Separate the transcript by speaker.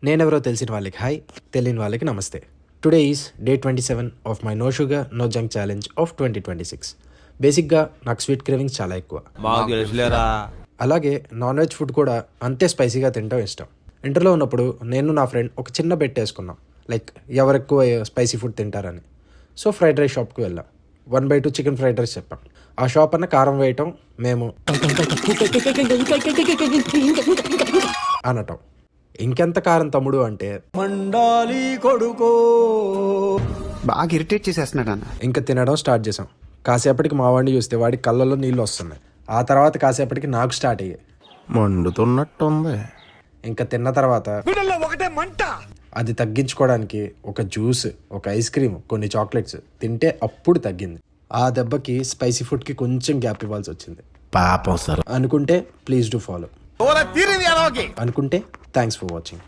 Speaker 1: నేనెవరో తెలిసిన వాళ్ళకి హాయ్, తెలియని వాళ్ళకి నమస్తే. Today is day 27 of my no sugar no junk challenge of 2026. బేసిక్గా నాకు స్వీట్ క్రేవింగ్స్ చాలా ఎక్కువ. అలాగే నాన్ వెజ్ ఫుడ్ కూడా అంతే స్పైసీగా తినడం ఇష్టం. ఇంటర్లో ఉన్నప్పుడు నేను నా ఫ్రెండ్ ఒక చిన్న బెట్ వేసుకున్నాం, లైక్ ఎవరెక్కువ స్పైసీ ఫుడ్ తింటారని. సో ఫ్రైడ్ రైస్ షాప్కి వెళ్ళాం. 1/2 చికెన్ ఫ్రైడ్ రైస్ చెప్పాం. ఆ షాప్ అన్న కారం వేయటం, మేము అనటం. ఇంకెంత కారం తమ్ముడు అంటే
Speaker 2: మండాలి కొడుకో.
Speaker 3: బాగా ఇరిటేట్ చేసేస్తున్నాడు అన్న.
Speaker 1: ఇంకా తినడం స్టార్ట్ చేసాం. కాసేపటికి మా వాడిని చూస్తే వాడి కళ్ళల్లో నీళ్ళు వస్తున్నాయి. ఆ తర్వాత కాసేపటికి నాకు స్టార్ట్ అయ్యాయి.
Speaker 4: మండుతున్నట్టుంది.
Speaker 1: ఇంకా తిన్న తర్వాత
Speaker 2: ఒకటే మంట.
Speaker 1: అది తగ్గించుకోవడానికి ఒక జ్యూస్, ఒక ఐస్ క్రీమ్, కొన్ని చాక్లెట్స్ తింటే అప్పుడు తగ్గింది. ఆ దెబ్బకి స్పైసీ ఫుడ్కి కొంచెం గ్యాప్ ఇవ్వాల్సి వచ్చింది.
Speaker 4: పాపం సార్.
Speaker 1: అనుకుంటే ప్లీజ్ డూ ఫాలో. అనుకుంటే థ్యాంక్స్ ఫర్ వాచింగ్.